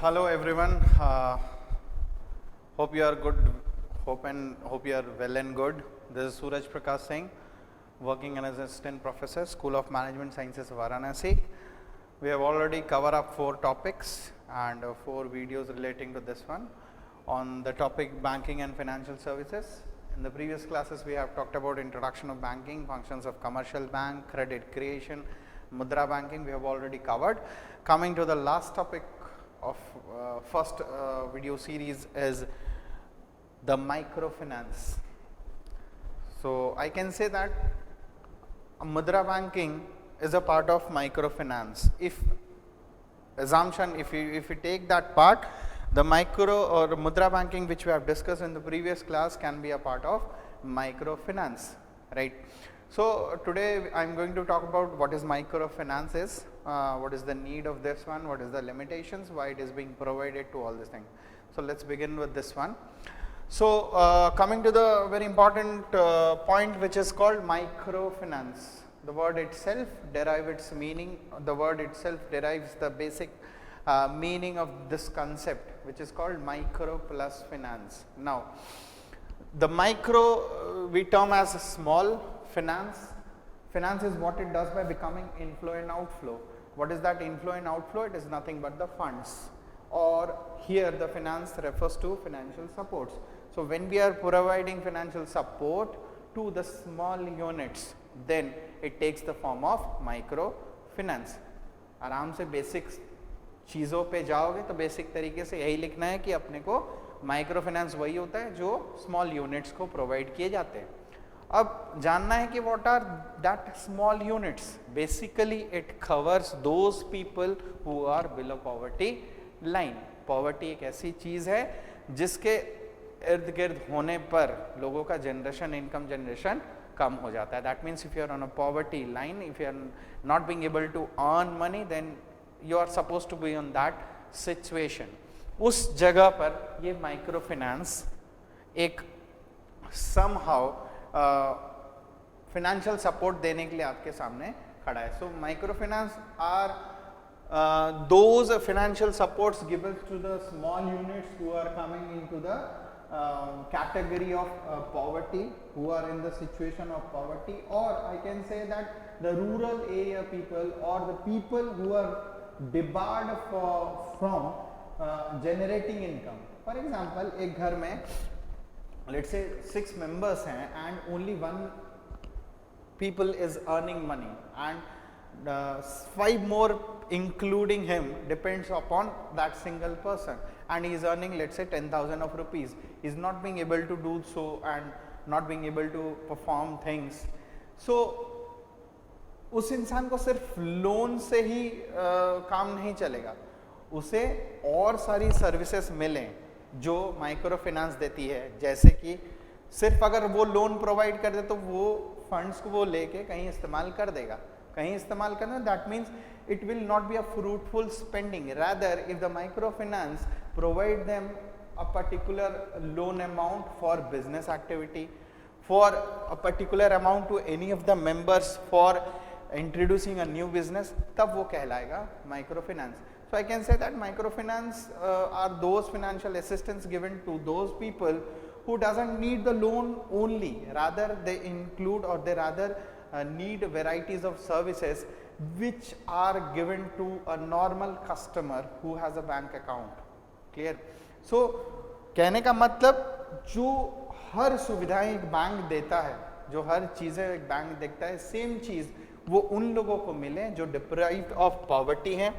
Hello everyone. Hope you are good. Hope you are well and good. This is Suraj Prakash Singh, working as an assistant professor, School of Management Sciences, Varanasi. We have already covered up 4 topics and 4 videos relating to this one on the topic banking and financial services. In the previous classes, we have talked about introduction of banking, functions of commercial bank, credit creation, Mudra banking. We have already covered. Coming to the last topic of first video series is the microfinance. So I can say that Mudra banking is a part of microfinance. If you take that part, the micro or Mudra banking which we have discussed in the previous class can be a part of microfinance, right? So today I am going to talk about what is microfinance is, what is the need of this one, what is the limitations, why it is being provided to all these things. So let's begin with this one. So coming to the very important point which is called microfinance. The word itself derives its meaning, the word itself derives the basic meaning of this concept which is called micro plus finance. Now the micro we term as small finance. Finance is what it does by becoming inflow and outflow. What is that inflow and outflow? It is nothing but the funds, or here the finance refers to financial supports. So when we are providing financial support to the small units, then it takes the form of microfinance. आराम से basic चीज़ों पे जाओगे तो basic तरीके से यही लिखना है कि अपने को माइक्रो फाइनेंस वही होता है जो स्मॉल यूनिट्स को प्रोवाइड किए जाते हैं. अब जानना है कि what are that small units. Basically it covers those people who are below poverty line. Poverty एक ऐसी चीज है जिसके इर्द गिर्द होने पर लोगों का जनरेशन, इनकम जनरेशन कम हो जाता है. That means if you are on a poverty line, if you are not being able to earn money, then you are suppose to be on that situation. उस जगह पर ये माइक्रो फाइनेंस एक somehow financial support देने के लिए आपके सामने खड़ा है. So micro finance are those financial supports given to the small units who are coming into the category of poverty, who are in the situation of poverty, or I can say that the rural area people or the people who are debarred from generating income. For example, एक घर में let's say 6 members हैं and only 1 people is earning money, and 5 more including him depends upon that single person, and he is earning let's say 10,000 of rupees. He is not being able to do so and not being able to perform things. So उस इंसान को सिर्फ loan से ही काम नहीं चलेगा, उसे और सारी सर्विसेज मिलें जो माइक्रो फाइनेंस देती है. जैसे कि सिर्फ अगर वो लोन प्रोवाइड कर दे तो वो फंड्स को वो लेके कहीं इस्तेमाल कर देगा. कहीं इस्तेमाल करना, that means it will not be a fruitful spending. Rather, if the microfinance provide them a particular loan amount for business activity, for a particular amount to any of the members for introducing a new business, तब वो कहलाएगा microfinance. So I can say that microfinance are those financial assistance given to those people who doesn't need the loan only, rather they include or they rather need varieties of services which are given to a normal customer who has a bank account. Clear? So कहने का मतलब जो हर सुविधाएं एक bank देता है, जो हर चीज़ें एक बैंक देखता है, सेम चीज़ वो उन लोगों को मिले जो डिप्राइव्ड ऑफ पॉवर्टी हैं,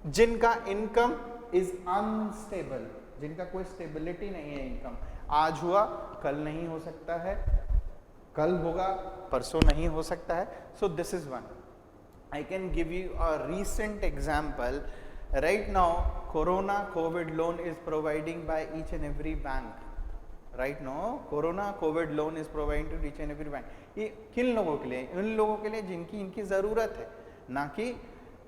जिनका इनकम इज अनस्टेबल, जिनका कोई स्टेबिलिटी नहीं है. इनकम आज हुआ कल नहीं हो सकता है, कल होगा परसों नहीं हो सकता है. So this is one. I can give you a recent example. Right now, Corona COVID loan is providing by each and every bank. Right now, Corona COVID loan is providing to each and every bank. ये किन लोगों के लिए? उन लोगों के लिए जिनकी इनकी ज़रूरत है, ना कि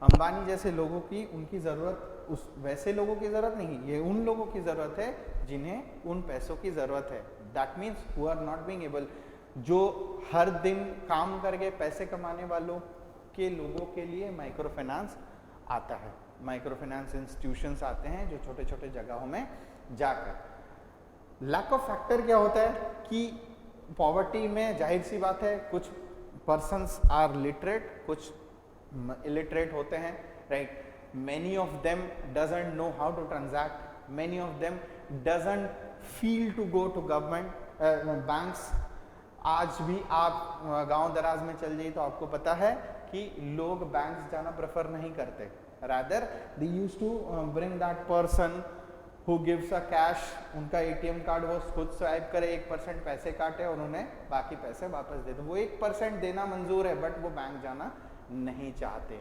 अंबानी जैसे लोगों की उनकी ज़रूरत, उस वैसे लोगों की ज़रूरत नहीं. ये उन लोगों की ज़रूरत है जिन्हें उन पैसों की ज़रूरत है. That means who are not being able, जो हर दिन काम करके पैसे कमाने वालों के लोगों के लिए माइक्रो फाइनेंस आता है. माइक्रो फाइनेंस इंस्टीट्यूशंस आते हैं जो छोटे छोटे जगहों में जाकर। लैक ऑफ फैक्टर क्या होता है कि पॉवर्टी में जाहिर सी बात है कुछ पर्सन्स आर लिटरेट, कुछ इलिटरेट होते हैं, right. Many of them doesn't know how to transact, many of them doesn't feel to go to government banks। आज भी आप गांव दराज में चल जाइए तो आपको पता है कि लोग बैंक्स जाना प्रेफर नहीं करते, rather they used to bring that person who gives a cash, उनका ATM कार्ड वो खुद स्वाइप करे, 1% पैसे काटे और उन्हें बाकी पैसे वापस दे दो। वो 1% देना मंजूर है बट वो बैंक जाना नहीं चाहते,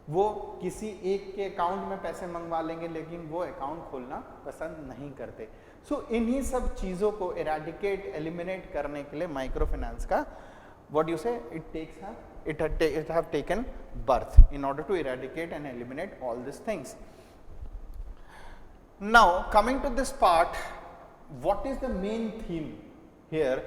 वो किसी एक के अकाउंट में पैसे मंगवा लेंगे लेकिन वो अकाउंट खोलना पसंद नहीं करते। सो इन्हीं सब चीज़ों को इरेडिकेट एलिमिनेट करने के लिए माइक्रो फाइनेंस का what you say it have taken birth in order to eradicate and eliminate all this things. Now coming to this part, what is the main theme here?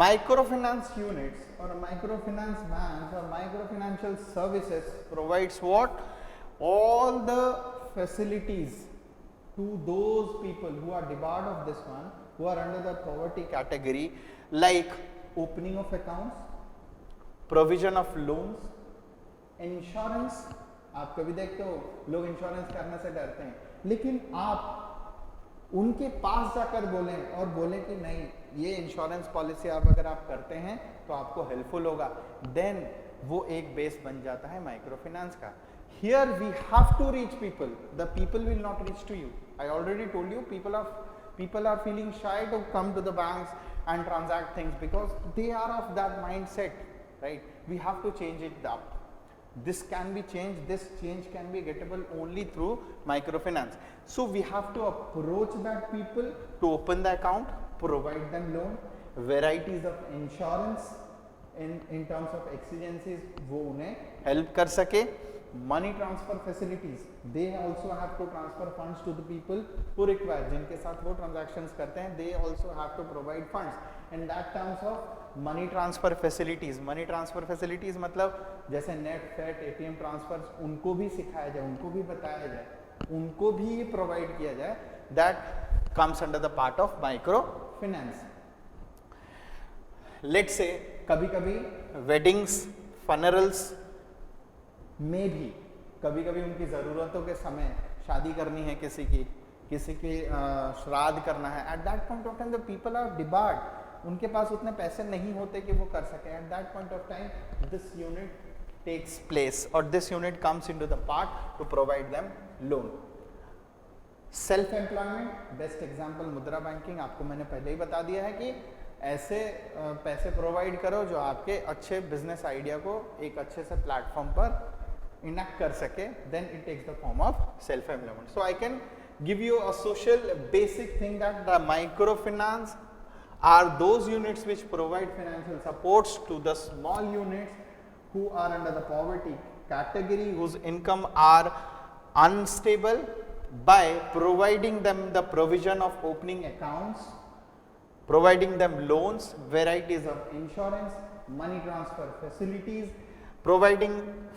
Microfinance units or microfinance banks or microfinancial services provides what? All the facilities to those people who are debarred of this one, who are under the poverty category, like opening of accounts, provision of loans, insurance। आप कभी देखते हो लोग insurance करने से डरते हैं, लेकिन आप उनके पास जाकर बोलें और बोलें कि नहीं ये इंश्योरेंस पॉलिसी आप अगर आप करते हैं तो आपको हेल्पफुल होगा, देन वो एक बेस बन जाता है माइक्रो फाइनेंस का। Here we have to reach people, the people will not reach to you. I already told you people are feeling shy to come to the banks and transact things because they are of that mindset, right? We have to change it up. This can be changed, this change can be gettable only through microfinance. So we have to approach that people to open the account, provide them loan, varieties of insurance in terms of exigencies वो उन्हें help कर सके, money transfer facilities, they also have to transfer funds to the people who require, जिनके साथ वो transactions करते हैं, they also have to provide funds, and that terms of money transfer facilities। money transfer facilities मतलब जैसे net fate ATM transverse उनको भी सिखाया जाए, उनको भी बताया जाए, उनको भी ये प्रोवाइड किया जाए, that comes under the part of micro finance। let's say कभी कभी weddings, funerals में भी कभी कभी उनकी ज़रूरतों के समय शादी करनी है, किसी की श्राद्ध करना है, at that point of time the people are debarred, उनके पास उतने पैसे नहीं होते कि वो कर सके। At that point of time this unit takes place और this unit comes into the part to provide them loan. Self employment best example Mudra banking, आपको मैंने पहले ही बता दिया है कि ऐसे पैसे प्रोवाइड करो जो आपके अच्छे बिजनेस आइडिया को एक अच्छे से प्लेटफॉर्म पर इनैक्ट कर सके, then it takes the form of self-employment. So I can give you a social basic thing that the microfinance are those units which provide financial supports to the small units who are under the poverty category, whose income are unstable, by providing them the provision of opening accounts, providing them loans, varieties of insurance, money transfer facilities, providing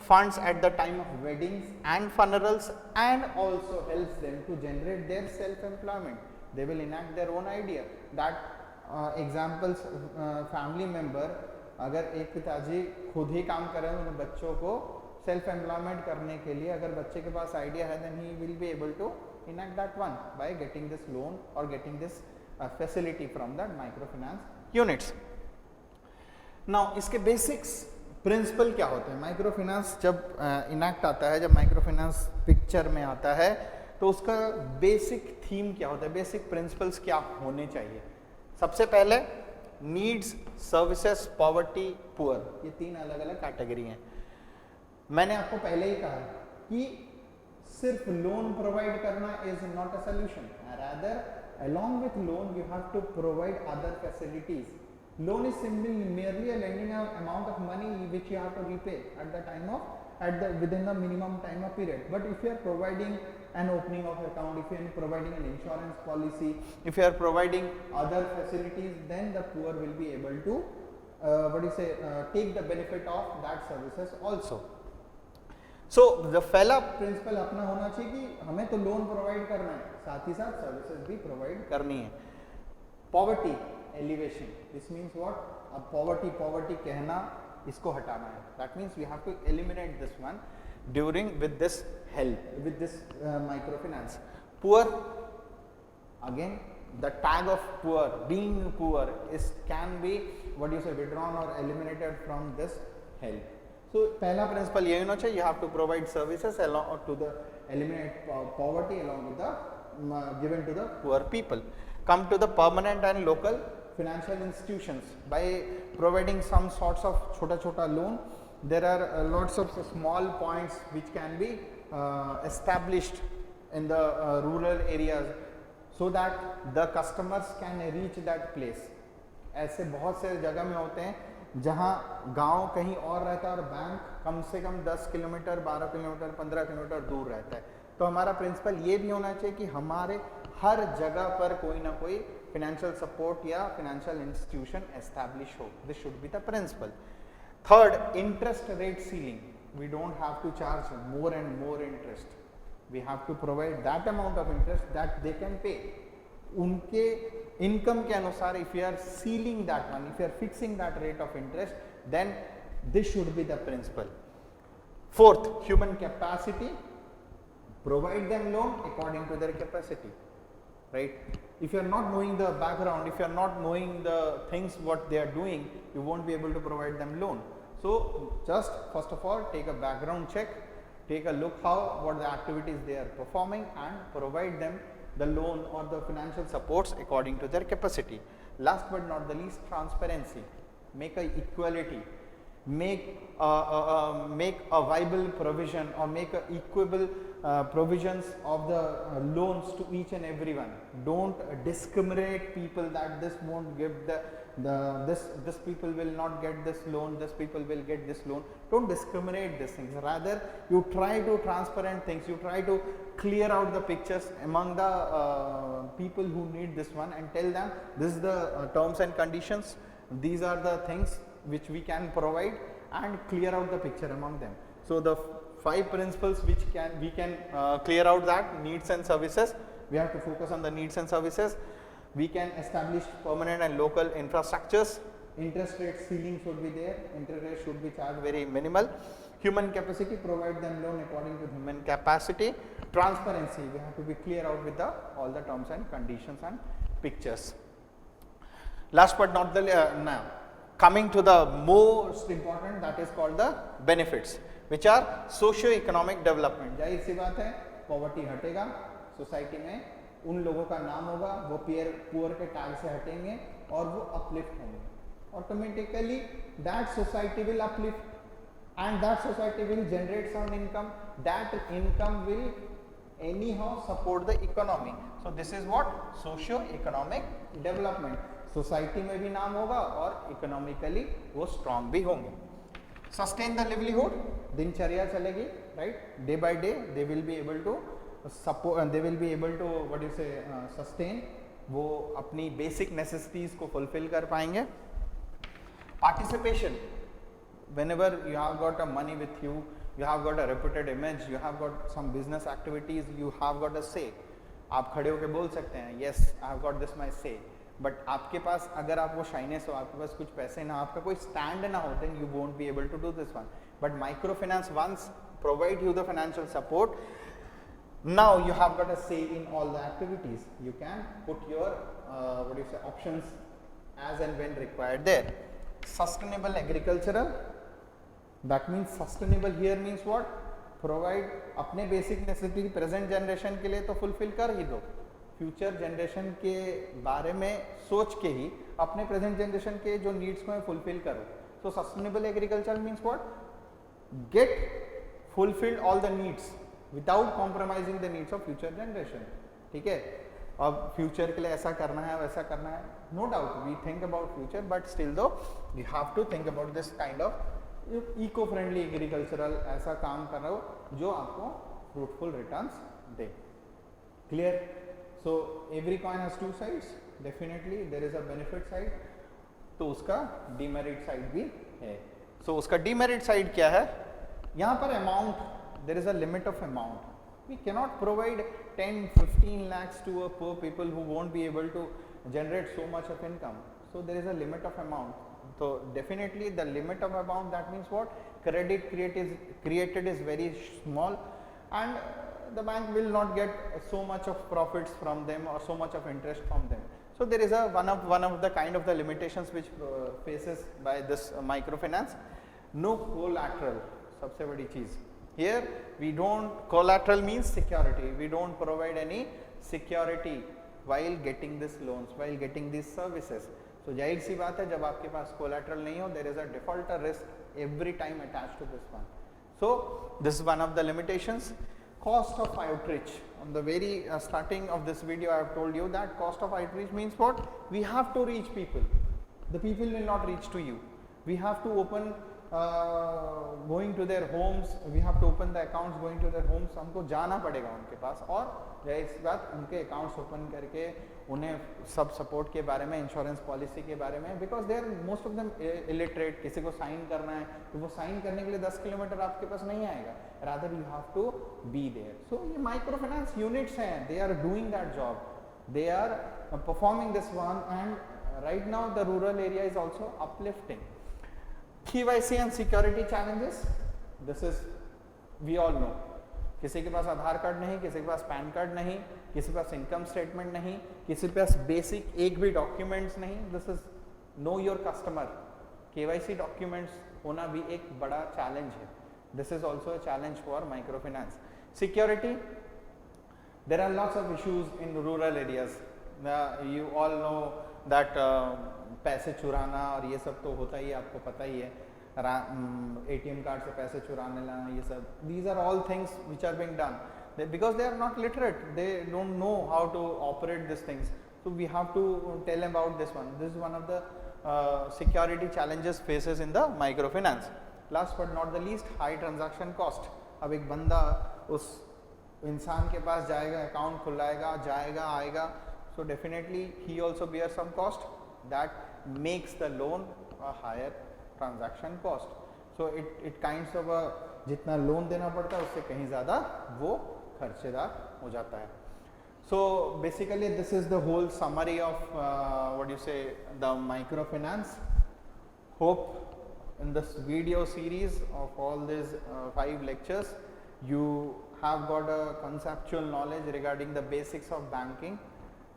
funds at the time of weddings and funerals, and also helps them to generate their self-employment. They will enact their own idea. That examples, family member अगर एक पिताजी खुद ही काम कर रहे हैं उन बच्चों को सेल्फ एम्प्लॉयमेंट करने के लिए, अगर बच्चे के पास आइडिया है, then he will be able to enact that one by getting this loan or getting this facility from that microfinance units. Now इसके बेसिक्स प्रिंसिपल क्या होते हैं? माइक्रो फाइनेंस जब इनैक्ट आता है, जब माइक्रो फाइनेंस पिक्चर में आता है तो उसका बेसिक थीम क्या होता है, बेसिक प्रिंसिपल्स क्या होने चाहिए? सबसे पहले नीड्स, सर्विसेज, पॉवर्टी, पुअर, ये तीन अलग अलग कैटेगरी हैं। मैंने आपको पहले ही कहा कि सिर्फ लोन प्रोवाइड करना is not a solution, rather along with loan you have to provide other facilities. Loan is simply merely a lending amount of money which you have to repay at the time of within the minimum time of period. But if you are providing an opening of account, if you are providing an insurance policy, if you are providing other facilities, then the poor will be able to take the benefit of that services also. So the पहला principal अपना होना चाहिए कि हमें तो loan provide करना है, साथ ही साथ सर्विसेज भी प्रोवाइड करनी है. Poverty elevation, this means what? अब पॉवर्टी कहना इसको हटाना है. That means we have to eliminate this one during with this help, with this micro finance. Poor, again the tag of poor, being poor is can be what you say withdrawn or eliminated from this help. So पहला principle यही होना चाहिए, you have to provide services along to the eliminate poverty along with the given to the poor people. Come to the permanent and local financial institutions by providing some sorts of chota loan. There are lots of small points which can be established in the rural areas so that the customers can reach that place. ऐसे बहुत से जगह में होते हैं जहाँ गांव कहीं और रहता है और बैंक कम से कम 10 किलोमीटर, 12 किलोमीटर, 15 किलोमीटर दूर रहता है. तो हमारा प्रिंसिपल ये भी होना चाहिए कि हमारे हर जगह पर कोई ना कोई फाइनेंशियल सपोर्ट या फाइनेंशियल इंस्टीट्यूशन एस्टैब्लिश हो. This should be the principle. Third, interest rate ceiling. We don't have to charge more and more interest. We have to provide that amount of interest that they can pay. उनके income के अनुसार, if you are sealing that one, if you are fixing that rate of interest, then this should be the principle. Fourth, human capacity. Provide them loan according to their capacity, right? If you are not knowing the background, if you are not knowing the things what they are doing, you won't be able to provide them loan. So just first of all, take a background check. Take a look what the activities they are performing and provide them the loan or the financial supports according to their capacity. Last but not the least, transparency. Make a equality. Make a viable provision or make a equable provisions of the loans to each and everyone. Don't discriminate people that this won't give this people will not get this loan, this people will get this loan. Don't discriminate these things. Rather, you try to transparent things. You try to clear out the pictures among the people who need this one and tell them this is the terms and conditions. These are the things which we can provide and clear out the picture among them. So the 5 principles which we can clear out that needs and services. We have to focus on the needs and services. We can establish permanent and local infrastructures. Interest rate ceiling should be there. Interest rate should be charged very minimal. Human capacity, provide them loan according to human capacity. Transparency, we have to be clear out with all the terms and conditions and pictures. Last but not the now, coming to the most important, that is called the benefits, which are socio-economic development. जाहिर सी बात है, poverty हटेगा society में, उन लोगों का नाम होगा, वो पुअर के टैग से हटेंगे और वो अपलिफ्ट होंगे. Automatically that society will uplift and that society will generate some income. That income will anyhow support the economy. So this is what socio-economic development. Society में भी नाम होगा और इकोनॉमिकली वो स्ट्रांग भी होंगे. सस्टेन द लिवलीहुड, दिनचर्या चलेगी, right? Day by day they will be able to support, they will be able to what you say sustain. वो अपनी बेसिक नेसेसिटीज को फुलफिल कर पाएंगे. Participation, whenever you have got a money with you, you have got a reputed image, you have got some business activities, you have got a say. आप खड़े होके बोल सकते हैं, yes, I have got this my say. But आपके पास अगर आप वो शाइनेस हो, आपके पास कुछ पैसे ना, आपका कोई स्टैंड ना हो, then you won't be able to do this one. But micro finance once provide you the financial support, now you have got a say in all the activities. You can put your what you say options as and when required there. Sustainable agricultural, that means sustainable here means what? Provide अपने basic necessity present generation के लिए तो fulfil कर ही दो, future generation के बारे में सोच के ही अपने प्रेजेंट जनरेशन के जो नीड्स को फुलफिल करो. सो sustainable agriculture means what? Gate fulfilled all the needs without compromising the needs of future generation. ठीक है, अब फ्यूचर के लिए ऐसा करना है, वैसा करना है, no doubt we think about future, but still though we have to think about this kind of eco friendly agricultural, ऐसा काम कर रहे हो जो आपको फ्रूटफुल रिटर्न्स दे. Clear? So every coin has two sides. Definitely there is a benefit side, तो उसका demerit side भी है. So उसका demerit side क्या है? यहाँ पर amount there is a limit of amount. We cannot provide 10-15 lakhs to a poor people who won't be able to generate so much of income. So there is a limit of amount. So definitely the limit of amount, that means what? Credit created is very small, and the bank will not get so much of profits from them or so much of interest from them. So there is a one of the kind of the limitations which faces by this microfinance. No collateral, सबसे बड़ी चीज. Here we don't, collateral means security. We don't provide any security while getting this loans, while getting these services. So जाहिर सी बात है, जब आपके पास collateral नहीं हो, there is a defaulter risk every time attached to this one. So this is one of the limitations. Cost of outreach. On the very starting of this video, I have told you that cost of outreach means what? We have to reach people. The people will not reach to you. We have to open going to their homes. We have to open the accounts going to their homes. हमको जाना पड़ेगा उनके पास, और इस बात उनके accounts open करके उन्हें सब support के बारे में, insurance policy के बारे में, because they are most of them illiterate. किसी को sign करना है तो वो sign करने के लिए 10 किलोमीटर आपके पास नहीं आएगा. Rather you have to be there. So ये microfinance units हैं, they are doing that job. They are performing this one, and right now the rural area is also uplifting. KYC and security challenges. This is, we all know. किसी के पास आधार card नहीं, किसी के पास pan card नहीं, किसी के पास income statement नहीं, किसी के पास बेसिक एक भी डॉक्यूमेंट्स नहीं. This is know your customer. KYC documents होना भी एक बड़ा चैलेंज है. This is also a challenge for micro finance. Security, there are lots of issues in rural areas. You all know that पैसे चुराना और ये सब तो होता ही है, आपको पता ही है. ATM कार्ड से पैसे चुराने लाना, ये सब, these are all things which are being done. Because they are not literate, they don't know how to operate these things. So we have to tell about this one. This is one of the security challenges faces in the microfinance. Last but not the least, high transaction cost. अब एक बंदा उस इंसान के पास जाएगा, account खुलाएगा, जाएगा, आएगा, so definitely he also bears some cost that makes the loan a higher transaction cost. So it kinds of a, जितना लोन देना पड़ता है उससे कहीं ज़्यादा वो खर्चेदार हो जाता है. So basically this is the whole summary of what you say, the microfinance. Hope in this video series of all these 5 lectures you have got a conceptual knowledge regarding the basics of banking.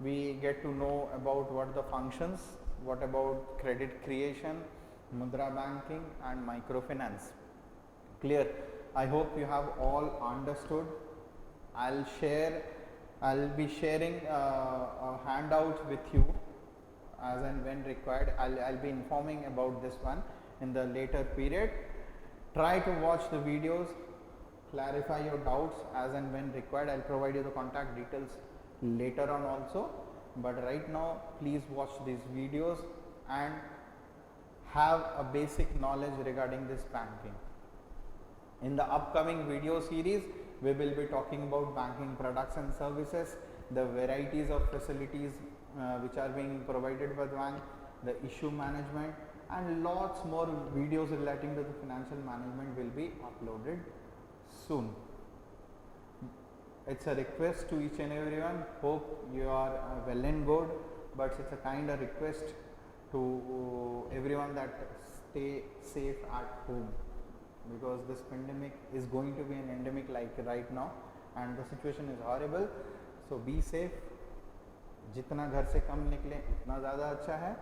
We get to know about what the functions, what about credit creation, mudra banking and microfinance. Clear? I hope you have all understood. I'll be sharing a handout with you as and when required. I'll be informing about this one in the later period. Try to watch the videos, clarify your doubts as and when required. I'll provide you the contact details later on also, but right now please watch these videos and have a basic knowledge regarding this banking. In the upcoming video series, we will be talking about banking products and services, the varieties of facilities which are being provided by the bank, the issue management, and lots more videos relating to the financial management will be uploaded soon. It's a request to each and everyone. Hope you are well and good, but it's a kind of request to everyone that stay safe at home, because this pandemic is going to be an endemic like right now and the situation is horrible. So be safe. जितना घर से कम निकले उतना ज़्यादा अच्छा है.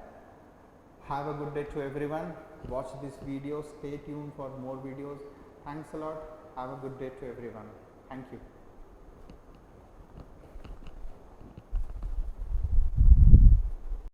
Have a good day to everyone. Watch this video. Stay tuned for more videos. Thanks a lot. Have a good day to everyone. Thank you.